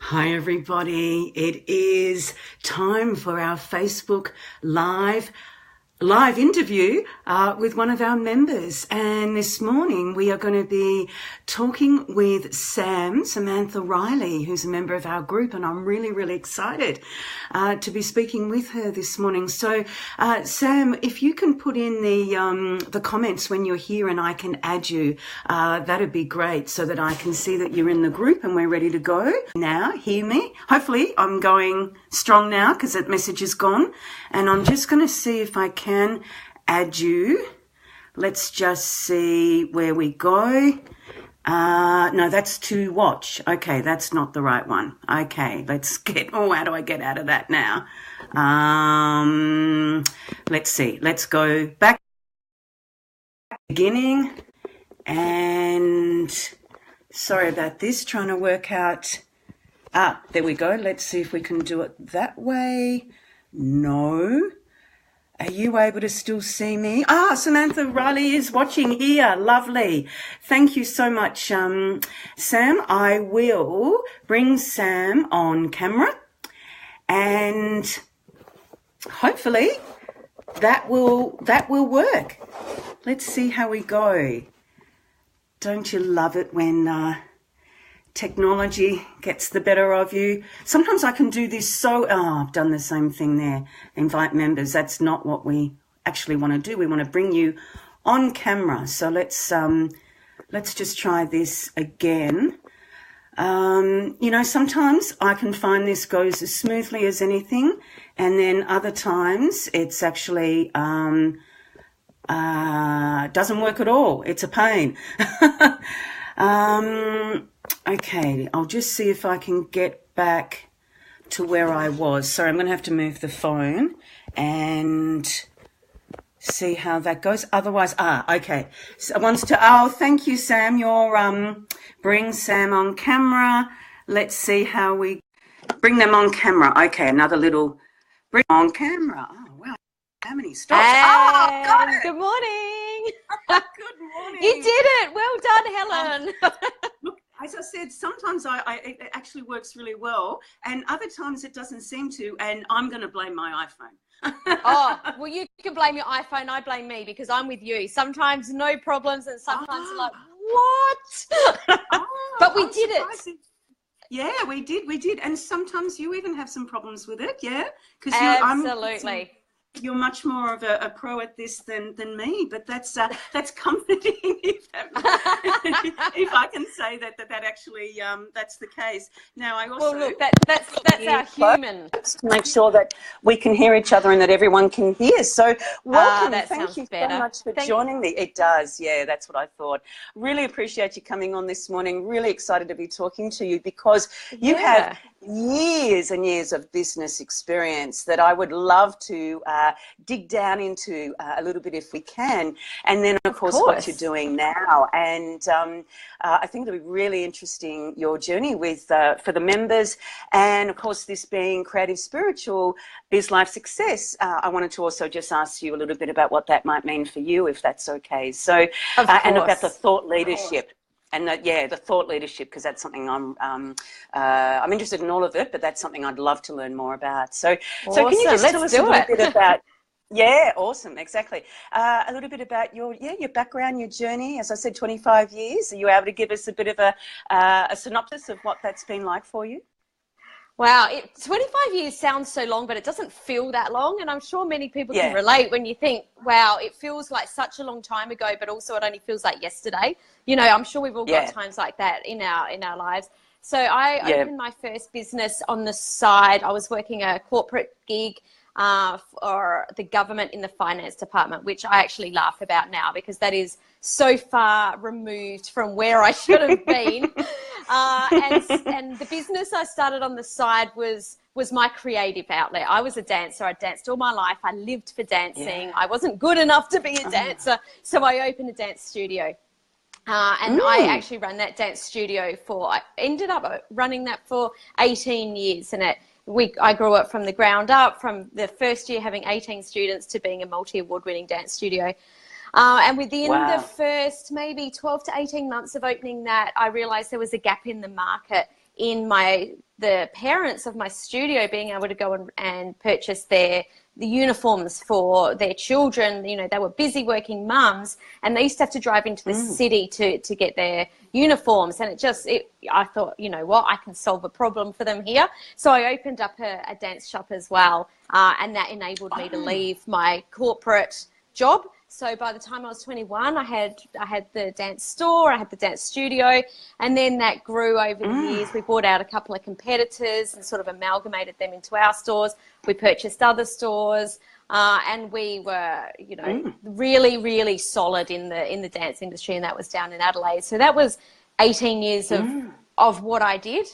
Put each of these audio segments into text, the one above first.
Hi everybody, it is time for our Facebook live interview with one of our members, and this morning we are going to be talking with Samantha Riley, who's a member of our group, and I'm really excited to be speaking with her this morning. So Sam, if you can put in the comments when you're here and I can add you, that'd be great, so that I can see that you're in the group and we're ready to go. Now, hear me? Hopefully I'm going strong now because that message is gone, and I'm just going to see if I can add you. Let's just see where we go. No, that's to watch. Okay, that's not the right one. Okay, let's get, how do I get out of that now? Let's see. Let's go back to the beginning. And sorry about this, trying to work out. There we go. Let's see if we can do it that way. No. Are you able to still see me? Samantha Riley is watching here. Lovely. Thank you so much, Sam. I will bring Sam on camera, and hopefully that will work. Let's see how we go. Don't you love it when technology gets the better of you? Sometimes I can do this I've done the same thing there. Invite members. That's not what we actually want to do. We want to bring you on camera. So let's just try this again. Sometimes I can find this goes as smoothly as anything, and then other times it's actually doesn't work at all. It's a pain. Okay, I'll just see if I can get back to where I was. Sorry, I'm going to have to move the phone and see how that goes. Otherwise, okay. So thank you, Sam. You're bring Sam on camera. Let's see how we bring them on camera. Okay, another little bring on camera. Oh, wow. How many stops? Hey, got it. Good morning. Good morning. You did it. Well done, Helen. Look, as I said, sometimes it actually works really well, and other times it doesn't seem to, and I'm going to blame my iPhone. Well, you can blame your iPhone. I blame me because I'm with you. Sometimes no problems, and sometimes like, what? But we did it. Yeah, we did. And sometimes you even have some problems with it, yeah? Absolutely. You're much more of a pro at this than me, but that's comforting if I can say that actually that's the case. Now I also look, that's our human to make sure that we can hear each other and that everyone can hear. So welcome. Thank you so much for joining me. It does, yeah, that's what I thought. Really appreciate you coming on this morning. Really excited to be talking to you because you have years and years of business experience that I would love to dig down into a little bit if we can, and then of course what you're doing now. And I think it'll be really interesting, your journey with for the members, and of course this being Creative Spiritual Biz Life Success. I wanted to also just ask you a little bit about what that might mean for you, if that's okay. So and about the thought leadership. And the thought leadership, because that's something I'm interested in all of it, but that's something I'd love to learn more about. So can you just tell us a little bit about? Yeah, awesome, exactly. A little bit about your background, your journey. As I said, 25 years. Are you able to give us a bit of a synopsis of what that's been like for you? Wow, 25 years sounds so long, but it doesn't feel that long. And I'm sure many people can relate when you think, wow, it feels like such a long time ago, but also it only feels like yesterday. I'm sure we've all got times like that in our lives. So I opened my first business on the side. I was working a corporate gig for the government in the finance department, which I actually laugh about now because that is so far removed from where I should have been. And the business I started on the side was my creative outlet. I was a dancer. I danced all my life. I lived for dancing. I wasn't good enough to be a dancer, so I opened a dance studio. And I actually ran that dance studio I ended up running that for 18 years. And I grew up from the ground up, from the first year having 18 students to being a multi-award winning dance studio. And within the first maybe 12 to 18 months of opening that, I realized there was a gap in the market in the parents of my studio being able to go and purchase the uniforms for their children. You know, they were busy working mums, and they used to have to drive into the city to get their uniforms. And I thought, you know what, I can solve a problem for them here. So I opened up a dance shop as well, and that enabled me to leave my corporate job. So by the time I was 21, I had the dance store, I had the dance studio, and then that grew over the years. We bought out a couple of competitors and sort of amalgamated them into our stores. We purchased other stores, and we were, you know, really, really solid in the dance industry, and that was down in Adelaide. So that was 18 years of what I did.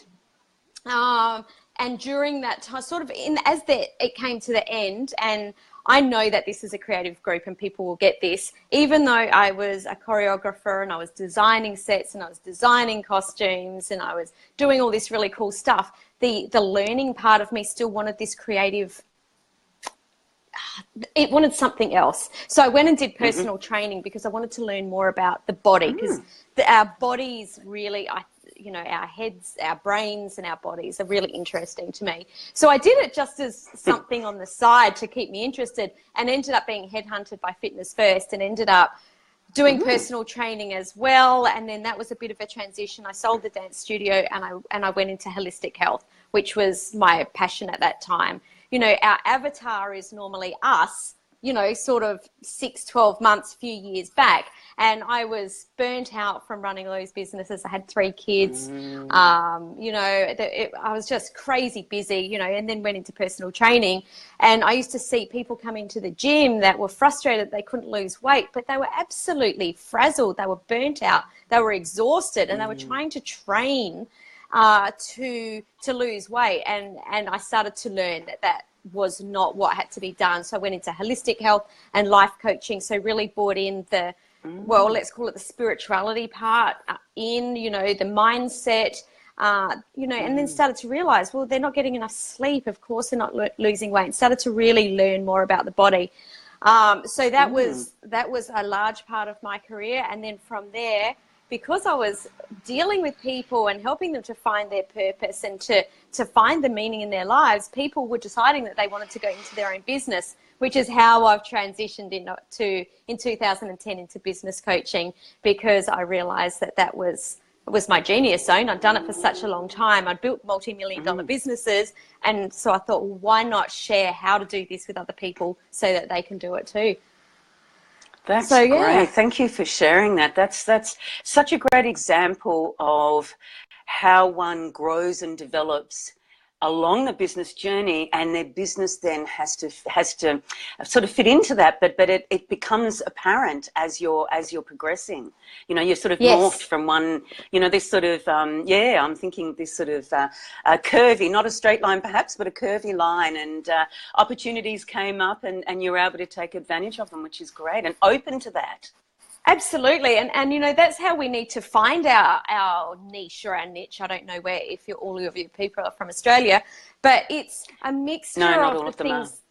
And during that time, sort of it came to the end, and I know that this is a creative group and people will get this, even though I was a choreographer and I was designing sets and I was designing costumes and I was doing all this really cool stuff, the learning part of me still wanted this creative, it wanted something else. So I went and did personal training because I wanted to learn more about the body, because our bodies really, you know, our heads, our brains and our bodies are really interesting to me. So I did it just as something on the side to keep me interested, and ended up being headhunted by Fitness First and ended up doing personal training as well. And then that was a bit of a transition. I sold the dance studio and I went into holistic health, which was my passion at that time. You know, our avatar is normally us, you know, sort of 6, 12 months, few years back. And I was burnt out from running those businesses. I had 3 kids. You know, I was just crazy busy, you know, and then went into personal training. And I used to see people come into the gym that were frustrated they couldn't lose weight, but they were absolutely frazzled. They were burnt out. They were exhausted, and they were trying to train to lose weight. And I started to learn that was not what had to be done. So I went into holistic health and life coaching. So really brought in the, well, let's call it the spirituality part you know, the mindset, you know, and then started to realize, well, they're not getting enough sleep. Of course, they're not losing weight, and started to really learn more about the body. So that was a large part of my career. And then from there, because I was dealing with people and helping them to find their purpose and to find the meaning in their lives, people were deciding that they wanted to go into their own business, which is how I've transitioned in 2010 into business coaching, because I realized that was my genius zone. I'd done it for such a long time. I'd built multi-million-dollar businesses, and so I thought, well, why not share how to do this with other people so that they can do it too? That's great. Thank you for sharing that. That's such a great example of how one grows and develops along the business journey, and their business then has to sort of fit into that, but it becomes apparent as you're progressing. You know, you're sort of morphed from one, you know, this sort of I'm thinking this sort of curvy, not a straight line perhaps, but a curvy line, and opportunities came up and you were able to take advantage of them, which is great, and open to that. Absolutely. And you know, that's how we need to find our niche or our niche. I don't know where, if all of you people are from Australia, but it's a mixture of the things.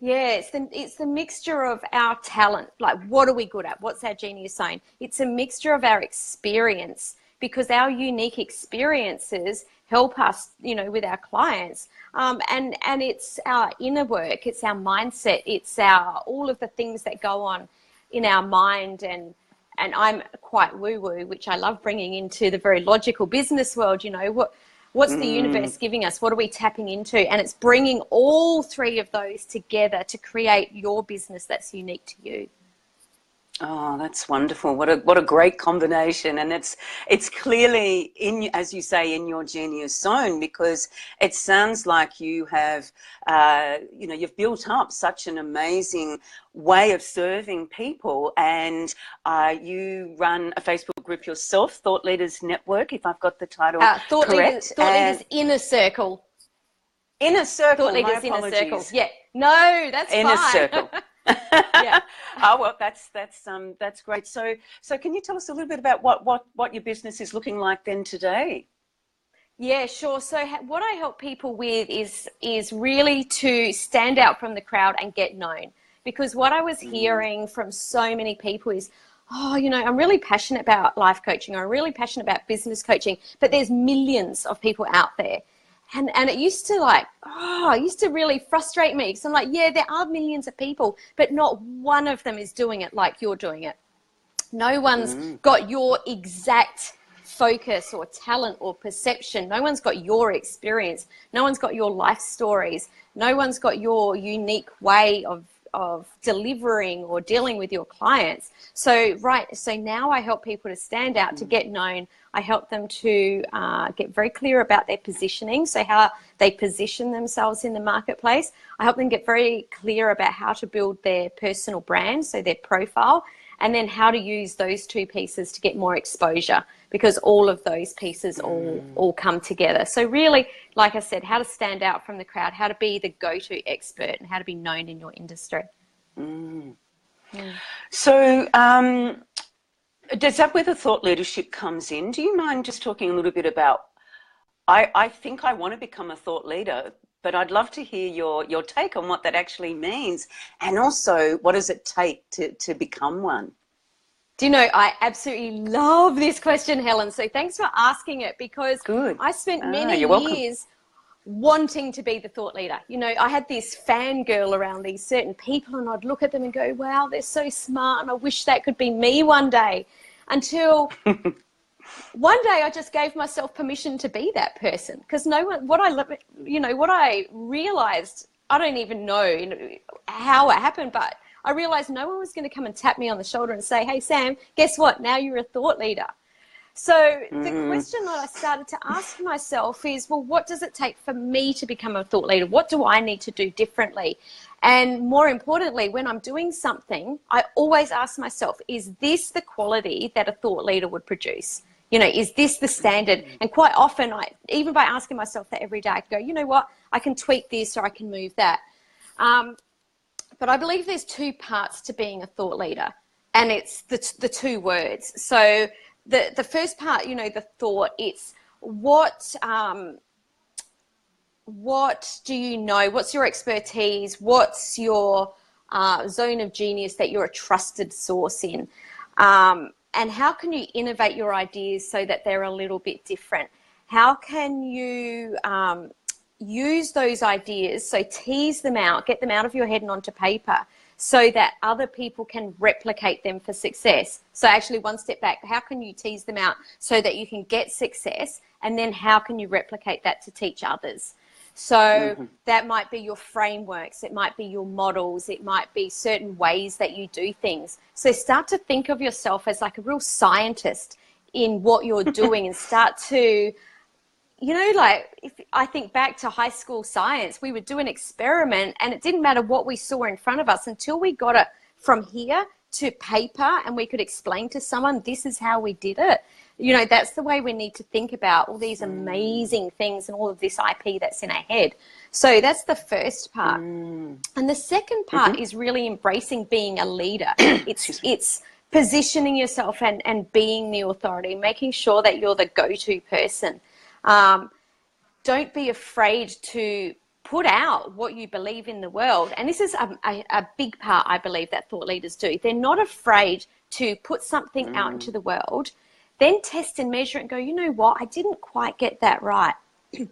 Yeah, it's the mixture of our talent. Like, what are we good at? What's our genius zone? It's a mixture of our experience, because our unique experiences help us, you know, with our clients. And it's our inner work, it's our mindset, it's all of the things that go on in our mind, and I'm quite woo-woo, which I love bringing into the very logical business world. You know, what's the universe giving us? What are we tapping into? And it's bringing all 3 of those together to create your business that's unique to you. Oh, that's wonderful. What a great combination. And it's clearly in, as you say, in your genius zone, because it sounds like you have, you know, you've built up such an amazing way of serving people, and you run a Facebook group yourself, Thought Leaders Network, if I've got the title correct. Thought Leaders Inner Circle. Inner Circle. Thought Leaders Inner Circle. Yeah. No, that's Inner fine. Circle. Yeah. Oh, well, that's great. So can you tell us a little bit about what your business is looking like then today? Yeah, sure. So what I help people with is really to stand out from the crowd and get known, because what I was hearing from so many people is, oh, you know, I'm really passionate about life coaching, or I'm really passionate about business coaching, but there's millions of people out there. And it used to it used to really frustrate me. So I'm like, yeah, there are millions of people, but not one of them is doing it like you're doing it. No one's got your exact focus or talent or perception. No one's got your experience. No one's got your life stories. No one's got your unique way of delivering or dealing with your clients. So now I help people to stand out, to get known. I help them to get very clear about their positioning, so how they position themselves in the marketplace. I help them get very clear about how to build their personal brand, so their profile, and then how to use those two pieces to get more exposure, because all of those pieces all come together. So really, like I said, how to stand out from the crowd, how to be the go-to expert, and how to be known in your industry. So does that where the thought leadership comes in? Do you mind just talking a little bit about, I think I want to become a thought leader, but I'd love to hear your take on what that actually means, and also what does it take to become one? Do you know, I absolutely love this question, Helen. So thanks for asking it, because I spent many years wanting to be the thought leader. You know, I had this fangirl around these certain people, and I'd look at them and go, wow, they're so smart, and I wish that could be me one day. Until one day I just gave myself permission to be that person, because what I realized, I don't even know how it happened, but I realized no one was going to come and tap me on the shoulder and say, hey, Sam, guess what? Now you're a thought leader. So the question that I started to ask myself is, well, what does it take for me to become a thought leader? What do I need to do differently? And more importantly, when I'm doing something, I always ask myself, is this the quality that a thought leader would produce? You know, is this the standard? And quite often, even by asking myself that every day, I can go, you know what, I can tweak this or I can move that. But I believe there's two parts to being a thought leader, and it's the two words. So the first part, you know, the thought, it's what do you know? What's your expertise? What's your zone of genius that you're a trusted source in? And how can you innovate your ideas so that they're a little bit different? How can you use those ideas, so tease them out, get them out of your head and onto paper, so that other people can replicate them for success? So actually, one step back, how can you tease them out so that you can get success, and then how can you replicate that to teach others? So that might be your frameworks, it might be your models, it might be certain ways that you do things. So start to think of yourself as like a real scientist in what you're doing, and start to, you know, like if I think back to high school science, we would do an experiment and it didn't matter what we saw in front of us until we got it from here to paper and we could explain to someone, this is how we did it. You know, that's the way we need to think about all these amazing things and all of this IP that's in our head. So that's the first part. And the second part is really embracing being a leader. It's positioning yourself and being the authority, making sure that you're the go-to person. Don't be afraid to put out what you believe in the world. And this is a big part, I believe, that thought leaders do. They're not afraid to put something out into the world, then test and measure it and go, you know what, I didn't quite get that right. I'm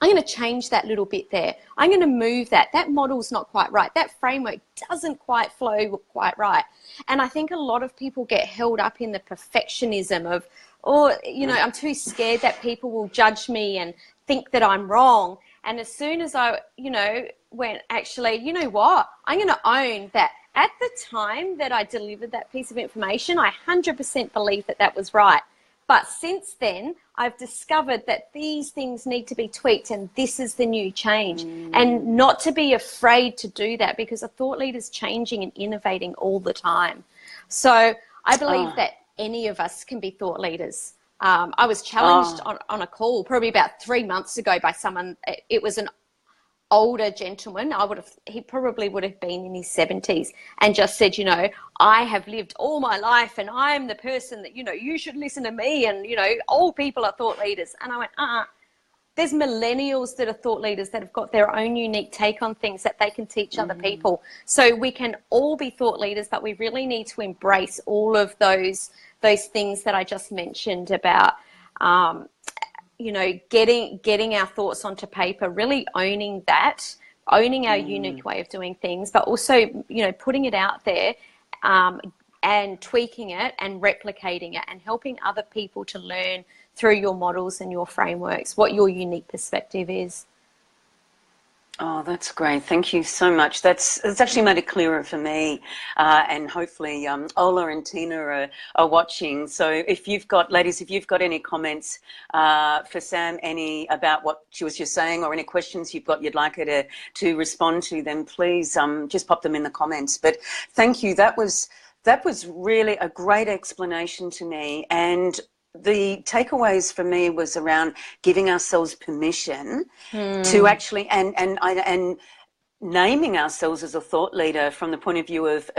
going to change that little bit there. I'm going to move that. That model's not quite right. That framework doesn't quite flow quite right. And I think a lot of people get held up in the perfectionism of, oh, you know, I'm too scared that people will judge me and think that I'm wrong. And as soon as I, you know, went, actually, you know what, I'm going to own that. At the time that I delivered that piece of information, I 100% believe that that was right. But since then, I've discovered that these things need to be tweaked and this is the new change. And not to be afraid to do that, because a thought leader is changing and innovating all the time. So I believe that any of us can be thought leaders. I was challenged on a call probably about 3 months ago by someone. It was an older gentleman. He probably would have been in his 70s, and just said, you know, I have lived all my life and I'm the person that, you know, you should listen to me, and, you know, old people are thought leaders. And I went, there's millennials that are thought leaders that have got their own unique take on things that they can teach other people. So we can all be thought leaders, but we really need to embrace all of those things that I just mentioned about, you know, getting our thoughts onto paper, really owning our unique way of doing things, but also, you know, putting it out there, and tweaking it and replicating it and helping other people to learn through your models and your frameworks what your unique perspective is. Oh, that's great. Thank you so much. It's actually made it clearer for me, and hopefully Ola and Tina are watching. So if you've got, ladies, if you've got any comments for Sam, any about what she was just saying, or any questions you'd like her to respond to, then please just pop them in the comments. But thank you. That was really a great explanation to me, and the takeaways for me was around giving ourselves permission to actually and naming ourselves as a thought leader from the point of view of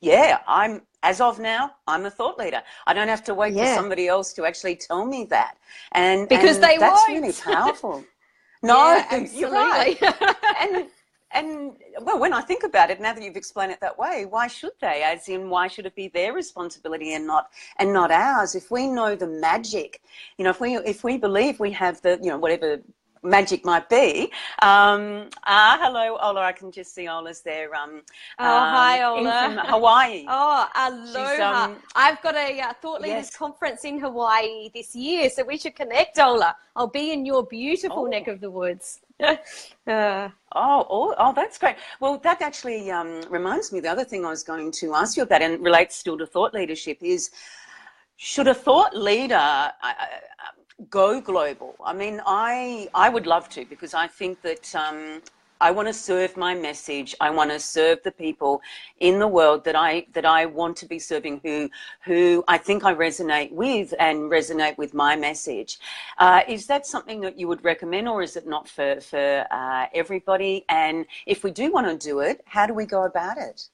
I'm, as of now, I'm a thought leader. I don't have to wait for somebody else to actually tell me that, and because that's won't. really powerful. No, yeah, absolutely. You're right. And well, when I think about it, now that you've explained it that way, why should they? As in, why should it be their responsibility and not ours? If we know the magic, you know, if we believe we have the, you know, whatever magic might be. Hello, Ola. I can just see Ola's there. Hi, Ola. From Hawaii. Oh, aloha. I've got a Thought Leaders Conference in Hawaii this year, so we should connect, Ola. I'll be in your beautiful neck of the woods. Oh, that's great. Well, that actually reminds me, the other thing I was going to ask you about, and relates still to thought leadership, is should a thought leader go global? I mean, I would love to, because I think that I want to serve my message. I want to serve the people in the world that I want to be serving, who I think I resonate with and resonate with my message. Is that something that you would recommend, or is it not for everybody? And if we do want to do it, how do we go about it?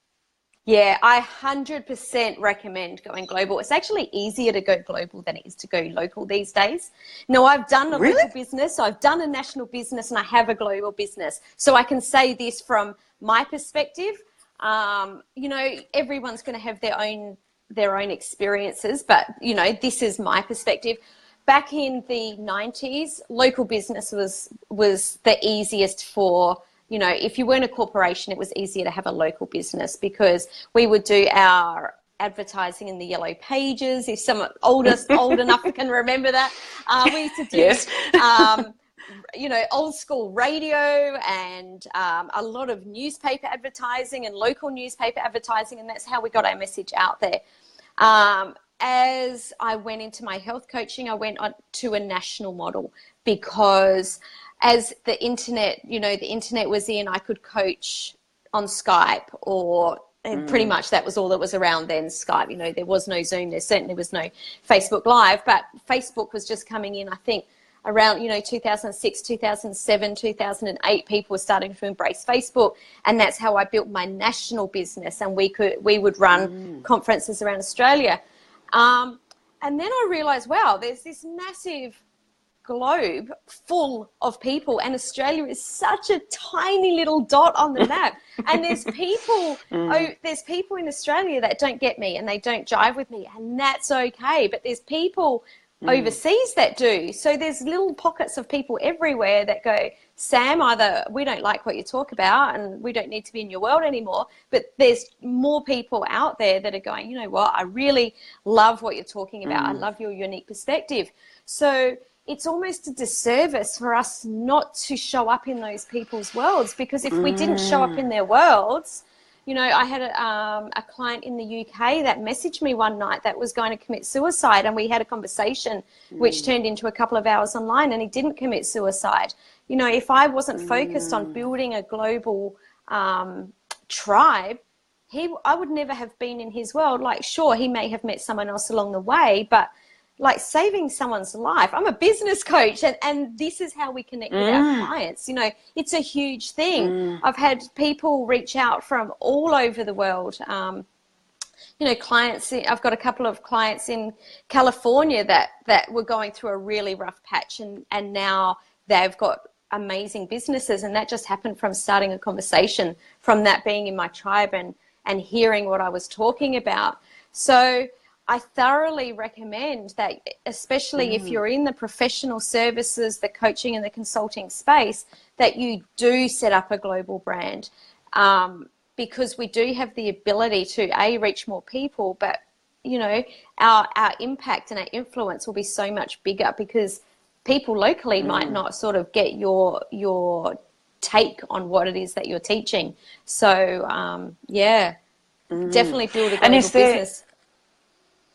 Yeah, I 100% recommend going global. It's actually easier to go global than it is to go local these days. No, I've done a local business, I've done a national business, and I have a global business. So I can say this from my perspective. You know, everyone's going to have their own experiences, but, you know, this is my perspective. Back in the 90s, local business was the easiest for, you know, if you weren't a corporation, it was easier to have a local business, because we would do our advertising in the yellow pages. If someone old enough can remember that, we used to do, you know, old school radio and a lot of newspaper advertising and local newspaper advertising, and that's how we got our message out there. As I went into my health coaching, I went on to a national model, because as the internet, you know, the internet was in, I could coach on Skype, or pretty much that was all that was around then, Skype. You know, there was no Zoom, there certainly was no Facebook Live, but Facebook was just coming in, I think, around, you know, 2006, 2007, 2008, people were starting to embrace Facebook, and that's how I built my national business, and we would run conferences around Australia. And then I realized, wow, there's this massive globe full of people, and Australia is such a tiny little dot on the map, and there's people there's people in Australia that don't get me and they don't jive with me, and that's okay, but there's people overseas that do. So there's little pockets of people everywhere that go, Sam, either we don't like what you talk about and we don't need to be in your world anymore, but there's more people out there that are going, you know what, I really love what you're talking about. I love your unique perspective. So it's almost a disservice for us not to show up in those people's worlds, because if we didn't show up in their worlds, you know, I had a client in the UK that messaged me one night that was going to commit suicide, and we had a conversation which turned into a couple of hours online, and he didn't commit suicide. You know, if I wasn't focused on building a global tribe, I would never have been in his world. Like, sure, he may have met someone else along the way, but like saving someone's life. I'm a business coach, and this is how we connect with our clients. You know, it's a huge thing. I've had people reach out from all over the world. You know, clients, I've got a couple of clients in California that were going through a really rough patch, and now they've got amazing businesses. And that just happened from starting a conversation, from that being in my tribe and hearing what I was talking about. So I thoroughly recommend that, especially if you're in the professional services, the coaching and the consulting space, that you do set up a global brand, because we do have the ability to reach more people, but you know, our impact and our influence will be so much bigger, because people locally might not sort of get your take on what it is that you're teaching. So definitely build a global business.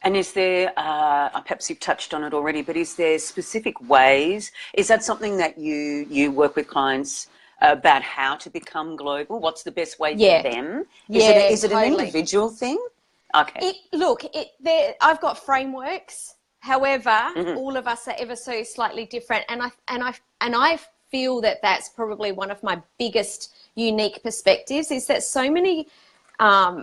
And is there, perhaps you've touched on it already, but is there specific ways? Is that something that you work with clients about, how to become global? What's the best way for them? Is it an individual thing? Okay. I've got frameworks. However, all of us are ever so slightly different, and I feel that that's probably one of my biggest unique perspectives, is that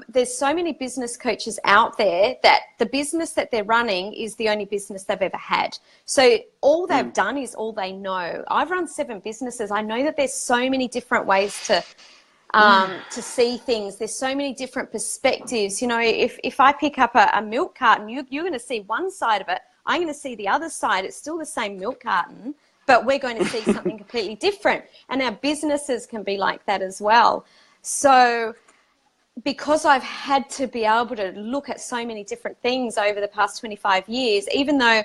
there's so many business coaches out there that the business that they're running is the only business they've ever had. So all they've done is all they know. I've run 7 businesses. I know that there's so many different ways to see things. There's so many different perspectives. You know, if I pick up a milk carton, you're going to see one side of it. I'm going to see the other side. It's still the same milk carton, but we're going to see something completely different. And our businesses can be like that as well. So because I've had to be able to look at so many different things over the past 25 years, even though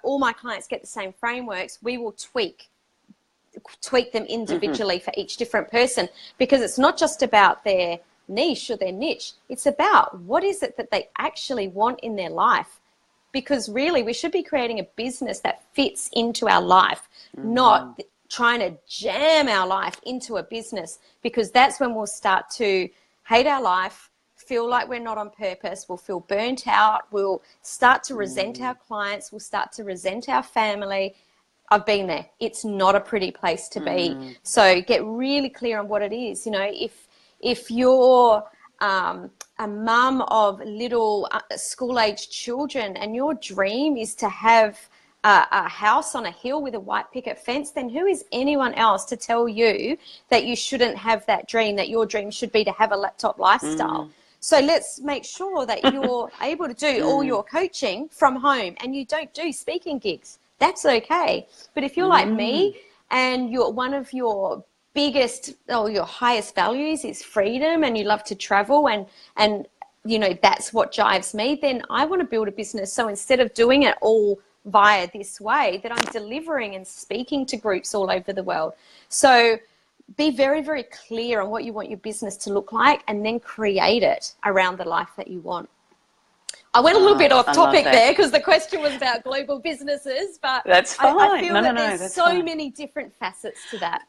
all my clients get the same frameworks, we will tweak them individually for each different person, because it's not just about their niche or their niche. It's about what is it that they actually want in their life, because really we should be creating a business that fits into our life, not trying to jam our life into a business, because that's when we'll start to hate our life, feel like we're not on purpose, we'll feel burnt out, we'll start to resent our clients, we'll start to resent our family. I've been there. It's not a pretty place to be. So get really clear on what it is. You know, if you're a mum of little school-aged children and your dream is to have a house on a hill with a white picket fence, then who is anyone else to tell you that you shouldn't have that dream, that your dream should be to have a laptop lifestyle? So let's make sure that you're able to do all your coaching from home, and you don't do speaking gigs. That's okay. But if you're like me and one of your biggest or your highest values is freedom, and you love to travel, and you know, that's what jives me, then I want to build a business. So instead of doing it all via this way, that I'm delivering and speaking to groups all over the world. So be very, very clear on what you want your business to look like, and then create it around the life that you want. I went a little bit off topic there, because the question was about global businesses, but that's fine. I feel there's so many different facets to that.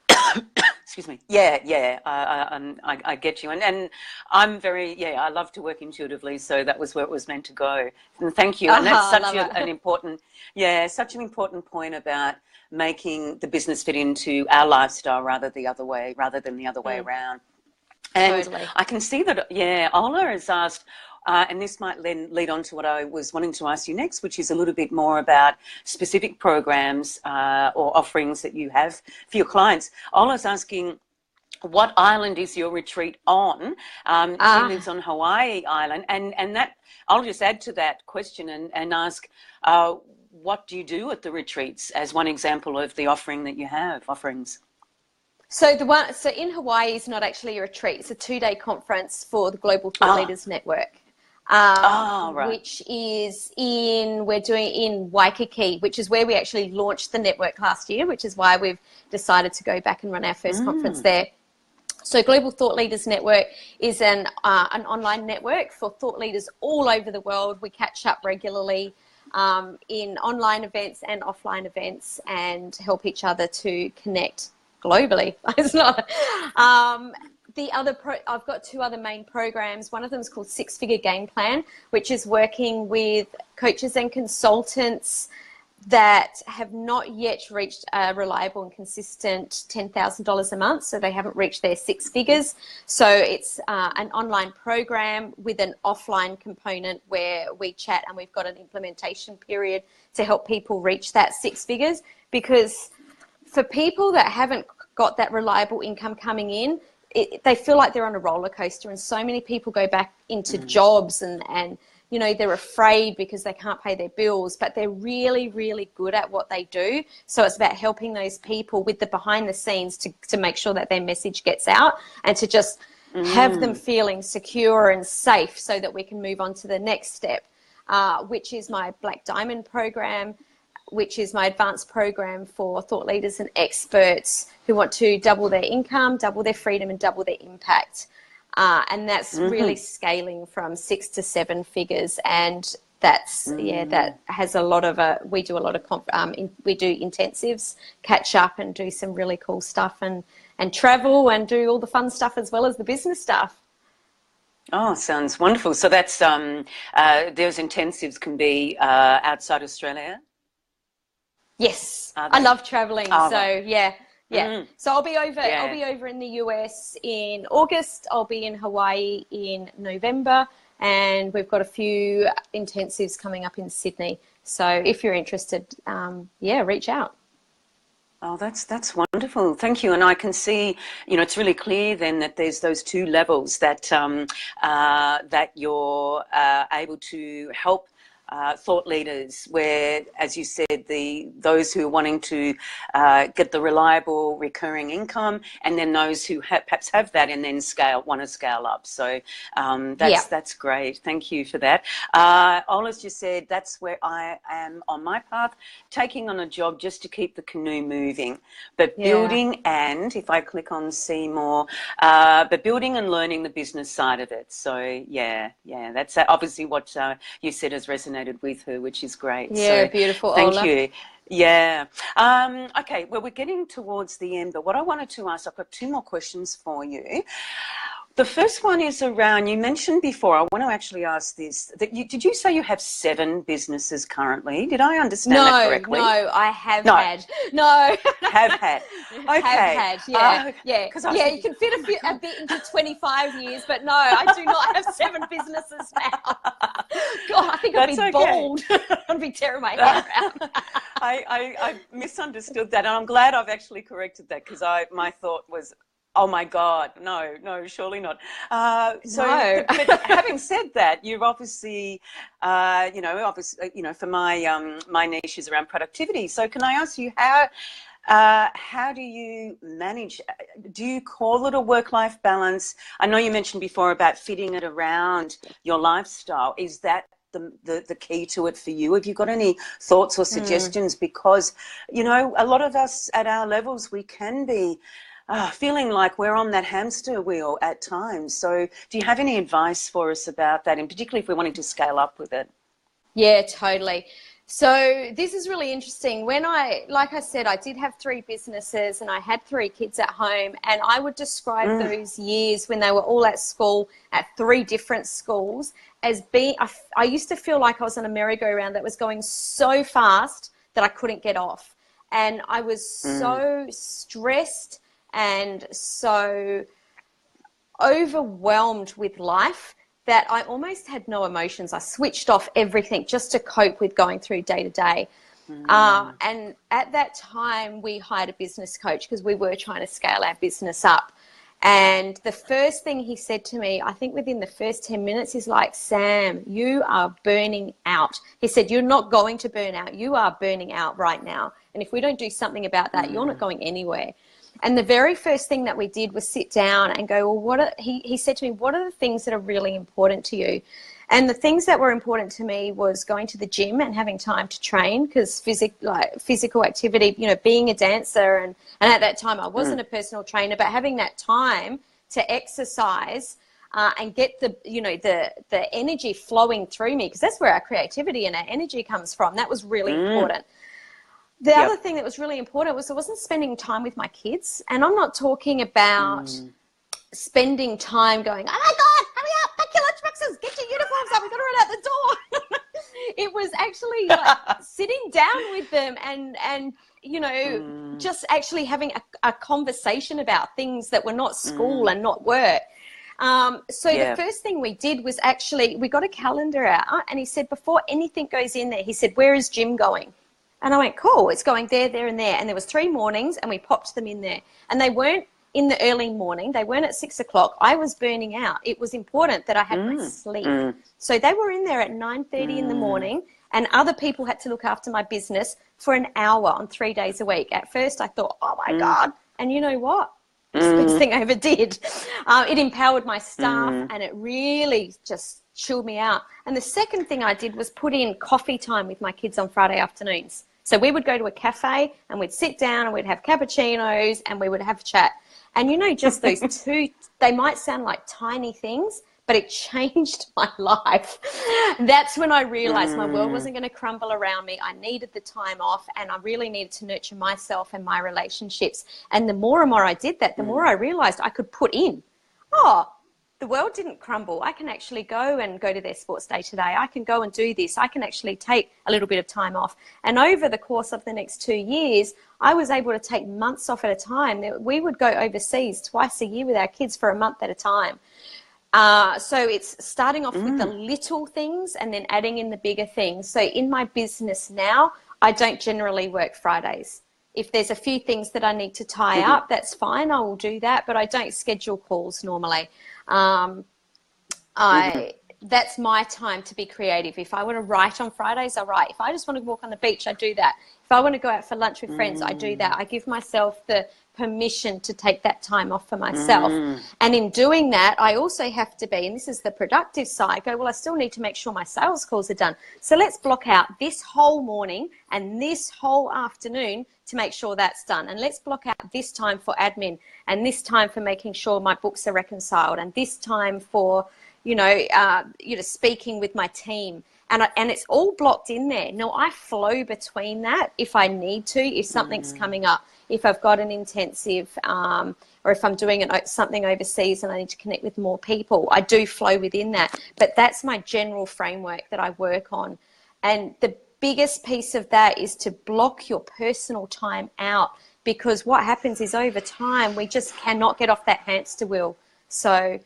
Excuse me. I get you. And I'm very, I love to work intuitively, so that was where it was meant to go. And thank you. And that's such an important point about making the business fit into our lifestyle rather than the other way around. And totally. I can see that, Ola has asked, and this might then lead on to what I was wanting to ask you next, which is a little bit more about specific programs or offerings that you have for your clients. Ola's asking, what island is your retreat on? She lives on Hawaii Island. And that, I'll just add to that question and ask, what do you do at the retreats, as one example of the offering that you have, offerings? So in Hawaii is not actually a retreat. It's a 2-day conference for the Global Thought Leaders Network. Right. Which is we're doing in Waikiki, which is where we actually launched the network last year, which is why we've decided to go back and run our first conference there. So Global Thought Leaders Network is an online network for thought leaders all over the world. We catch up regularly in online events and offline events, and help each other to connect globally. It's not. I've got 2 other main programs. One of them is called 6-Figure Game Plan, which is working with coaches and consultants that have not yet reached a reliable and consistent $10,000 a month. So they haven't reached their 6 figures. So it's an online program with an offline component where we chat, and we've got an implementation period to help people reach that 6 figures. Because for people that haven't got that reliable income coming in, they feel like they're on a roller coaster, and so many people go back into jobs and you know, they're afraid because they can't pay their bills, but they're really, really good at what they do. So it's about helping those people with the behind the scenes to make sure that their message gets out and to just have them feeling secure and safe so that we can move on to the next step, which is my Black Diamond program, which is my advanced program for thought leaders and experts who want to double their income, double their freedom, and double their impact. And that's really scaling from 6 to 7 figures. And that's, that has a lot of, we do a lot of, we do intensives, catch up and do some really cool stuff and travel and do all the fun stuff as well as the business stuff. Oh, sounds wonderful. So that's, those intensives can be outside Australia? Yes, I love traveling. So yeah. So I'll be over. I'll be over in the US in August. I'll be in Hawaii in November, and we've got a few intensives coming up in Sydney. So if you're interested, reach out. Oh, that's wonderful. Thank you. And I can see, you know, it's really clear then that there's those 2 levels that that you're able to help thought leaders, where, as you said, those who are wanting to get the reliable recurring income, and then those who perhaps have that and then want to scale up. So that's great. Thank you for that. Ola's just said that's where I am on my path, taking on a job just to keep the canoe moving, but building and, if I click on see more, but building and learning the business side of it. So that's obviously what you said has resonated with her, which is great. Yeah, so, beautiful. Thank Ola. you. Yeah. Okay, well, we're getting towards the end, but what I wanted to ask, I've got 2 more questions for you. The first one is around, you mentioned before, I want to actually ask this, that did you say you have 7 businesses currently? Did I understand that correctly? No, I have had. No. Have had. Okay. Have had, you can fit a bit into 25 years, but no, I do not have 7 businesses now. God, I think I'd be bald. I'd be tearing my hair out. I misunderstood that, and I'm glad I've actually corrected that, because my thought was, oh my God, no, surely not. No. but having said that, you've obviously, for my niche is around productivity. So can I ask you how do you manage? Do you call it a work-life balance? I know you mentioned before about fitting it around your lifestyle. Is that the key to it for you? Have you got any thoughts or suggestions? Because, you know, a lot of us at our levels, we can be feeling like we're on that hamster wheel at times. So do you have any advice for us about that, and particularly if we're wanting to scale up with it? Yeah, totally. So this is really interesting. When like I said, I did have 3 businesses and I had 3 kids at home, and I would describe those years when they were all at school at 3 different schools as being, I used to feel like I was on a merry-go-round that was going so fast that I couldn't get off. And I was so stressed and so overwhelmed with life that I almost had no emotions. I switched off everything just to cope with going through day to day. And at that time, we hired a business coach because we were trying to scale our business up. And the first thing he said to me, I think within the first 10 minutes, is like, Sam, you are burning out. He said, you're not going to burn out. You are burning out right now. And if we don't do something about that, you're not going anywhere. And the very first thing that we did was sit down and go, well, he said to me, what are the things that are really important to you? And the things that were important to me was going to the gym and having time to train, because physical activity, you know, being a dancer, and at that time I wasn't a personal trainer, but having that time to exercise and get the energy flowing through me, because that's where our creativity and our energy comes from. That was really important. The other thing that was really important was I wasn't spending time with my kids. And I'm not talking about spending time going, oh my God, hurry up, pack your lunchboxes, get your uniforms up, we've got to run out the door. It was actually like sitting down with them and you know, just actually having a conversation about things that were not school and not work. The first thing we did was actually, we got a calendar out, and he said, before anything goes in there, he said, where is Jim going? And I went, cool, it's going there, there, and there. And there was 3 mornings, and we popped them in there. And they weren't in the early morning. They weren't at 6 o'clock. I was burning out. It was important that I had my sleep. So they were in there at 9:30 in the morning, and other people had to look after my business for an hour on 3 days a week. At first I thought, oh my God. And you know what? It's the best thing I ever did. It empowered my staff, and it really just chilled me out. And the second thing I did was put in coffee time with my kids on Friday afternoons. So we would go to a cafe and we'd sit down and we'd have cappuccinos and we would have a chat. And, you know, just those two, they might sound like tiny things, but it changed my life. That's when I realized my world wasn't going to crumble around me. I needed the time off, and I really needed to nurture myself and my relationships. And the more and more I did that, the more I realized I could put in, the world didn't crumble. I can actually go to their sports day today. I can go and do this. I can actually take a little bit of time off. And over the course of the next 2 years, I was able to take months off at a time. We would go overseas twice a year with our kids for a month at a time. So it's starting off with the little things and then adding in the bigger things. So in my business now, I don't generally work Fridays. If there's a few things that I need to tie up, that's fine. I will do that, but I don't schedule calls normally. That's my time to be creative. If I want to write on Fridays, I write. If I just want to walk on the beach, I do that. If I want to go out for lunch with friends, I do that. I give myself the permission to take that time off for myself. And in doing that, I also have to be, and this is the productive side, go, well, I still need to make sure my sales calls are done. So let's block out this whole morning and this whole afternoon to make sure that's done. And let's block out this time for admin and this time for making sure my books are reconciled and this time for, speaking with my team. And it's all blocked in there. Now, I flow between that if I need to, if something's coming up, if I've got an intensive or if I'm doing something overseas and I need to connect with more people, I do flow within that. But that's my general framework that I work on. And the biggest piece of that is to block your personal time out, because what happens is over time, we just cannot get off that hamster wheel. So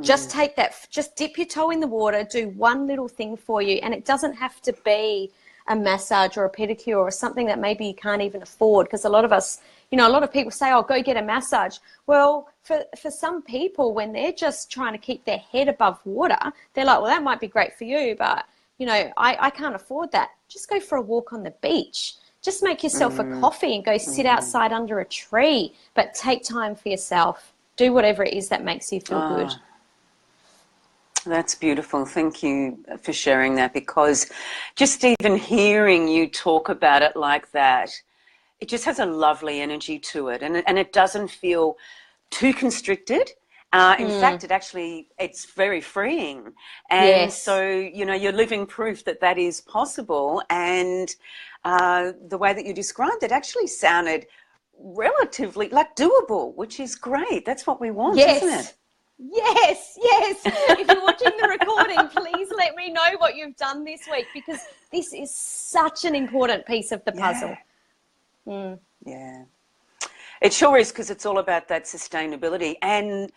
just take that, just dip your toe in the water, do one little thing for you. And it doesn't have to be a massage or a pedicure or something that maybe you can't even afford. Because a lot of us, a lot of people say, oh, go get a massage. Well, for some people, when they're just trying to keep their head above water, they're like, well, that might be great for you, but, I can't afford that. Just go for a walk on the beach. Just make yourself a coffee and go sit outside under a tree, but take time for yourself. Do whatever it is that makes you feel good. That's beautiful. Thank you for sharing that, because just even hearing you talk about it like that, it just has a lovely energy to it, and it doesn't feel too constricted. In fact, it's very freeing. And so, you're living proof that is possible. And the way that you described it actually sounded relatively doable, which is great. That's what we want, isn't it? Yes. If you're watching the recording, please let me know what you've done this week, because this is such an important piece of the puzzle. Yeah. It sure is, because it's all about that sustainability. And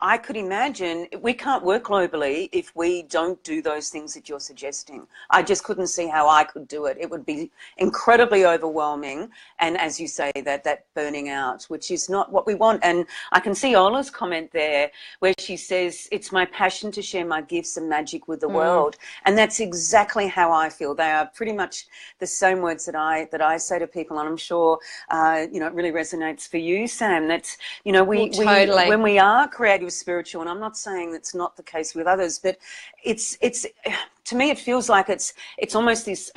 I could imagine we can't work globally if we don't do those things that you're suggesting. I just couldn't see how I could do it. It would be incredibly overwhelming. And as you say, that burning out, which is not what we want. And I can see Ola's comment there where she says, it's my passion to share my gifts and magic with the world. And that's exactly how I feel. They are pretty much the same words that I say to people. And I'm sure, it really resonates for you, Sam. That's, totally. When we are creative, spiritual, and I'm not saying that's not the case with others, but it's to me it feels like it's almost this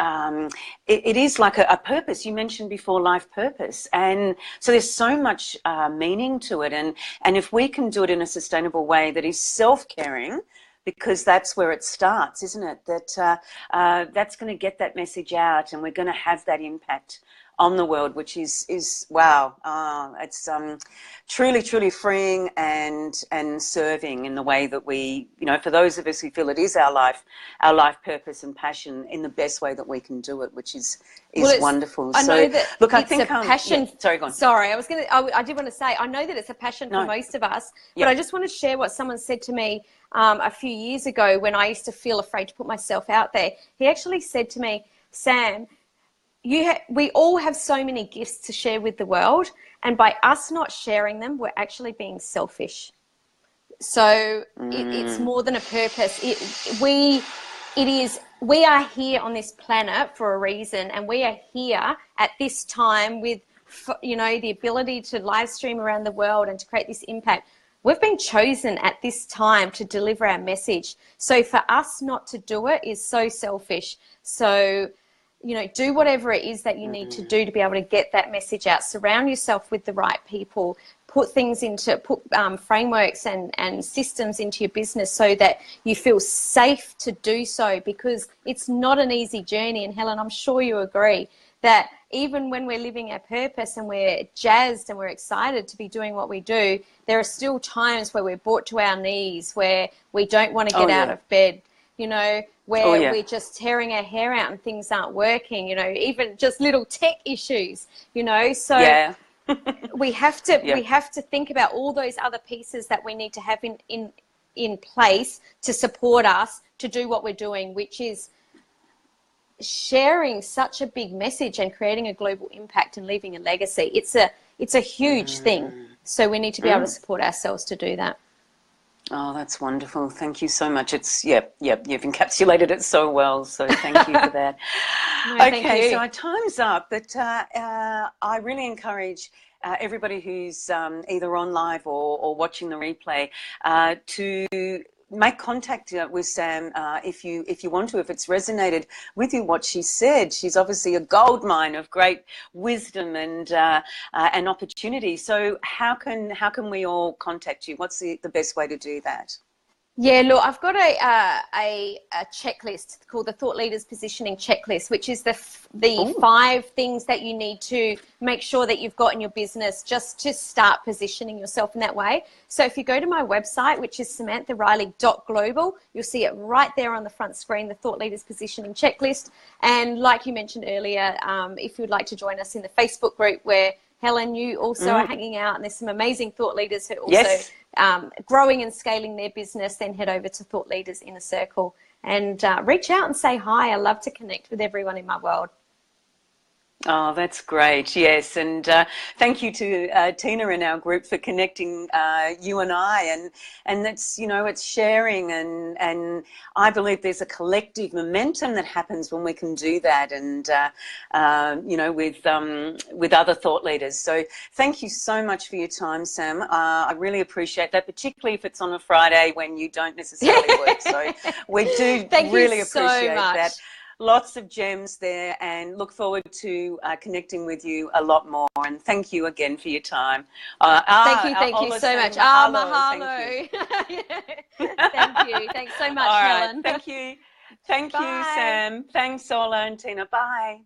it is like a purpose. You mentioned before life purpose, and so there's so much meaning to it, and if we can do it in a sustainable way that is self-caring, because that's where it starts, isn't it? That that's going to get that message out, and we're going to have that impact on the world, which is wow. It's truly freeing and serving in the way that we, for those of us who feel it is our life purpose and passion, in the best way that we can do it, which is wonderful. I know that look, I think a passion. Yeah, sorry, go on. Sorry, I did want to say, I know that it's a passion for most of us, but I just want to share what someone said to me a few years ago when I used to feel afraid to put myself out there. He actually said to me, Sam, we all have so many gifts to share with the world, and by us not sharing them, we're actually being selfish. So it's more than a purpose. We are here on this planet for a reason, and we are here at this time with, you know, the ability to live stream around the world and to create this impact. We've been chosen at this time to deliver our message. So for us not to do it is so selfish. So, you know, do whatever it is that you need to do to be able to get that message out. Surround yourself with the right people. Put frameworks and systems into your business so that you feel safe to do so, because it's not an easy journey. And Helen, I'm sure you agree that even when we're living our purpose and we're jazzed and we're excited to be doing what we do, there are still times where we're brought to our knees, where we don't want to get out of bed, you know, where we're just tearing our hair out and things aren't working, you know, even just little tech issues, you know. So we have to think about all those other pieces that we need to have in place to support us to do what we're doing, which is sharing such a big message and creating a global impact and leaving a legacy. It's a huge thing. So we need to be able to support ourselves to do that. Oh, that's wonderful. Thank you so much. It's, you've encapsulated it so well. So thank you for that. No, okay, so our time's up, but I really encourage everybody who's either on live or watching the replay to make contact with Sam if you want to, if it's resonated with you what she said. She's obviously a gold mine of great wisdom and opportunity. So how can we all contact you? What's the best way to do that? Yeah, look, I've got a checklist called the Thought Leaders Positioning Checklist, which is the 5 things that you need to make sure that you've got in your business just to start positioning yourself in that way. So if you go to my website, which is samanthariley.global, you'll see it right there on the front screen, the Thought Leaders Positioning Checklist. And like you mentioned earlier, if you'd like to join us in the Facebook group where Helen, you also are hanging out, and there's some amazing thought leaders who are also growing and scaling their business, then head over to Thought Leaders Inner Circle and reach out and say hi. I love to connect with everyone in my world. Oh, that's great. Yes. And thank you to Tina in our group for connecting you and I. And that's, you know, it's sharing. And I believe there's a collective momentum that happens when we can do that. And, you know, with other thought leaders. So thank you so much for your time, Sam. I really appreciate that, particularly if it's on a Friday when you don't necessarily work. So we do really appreciate that. Lots of gems there, and look forward to connecting with you a lot more. And thank you again for your time. Thank you so much. Mahalo. Thank you. Thanks so much, Helen. Thank you. Thank you, Sam. Thanks, Ola and Tina. Bye.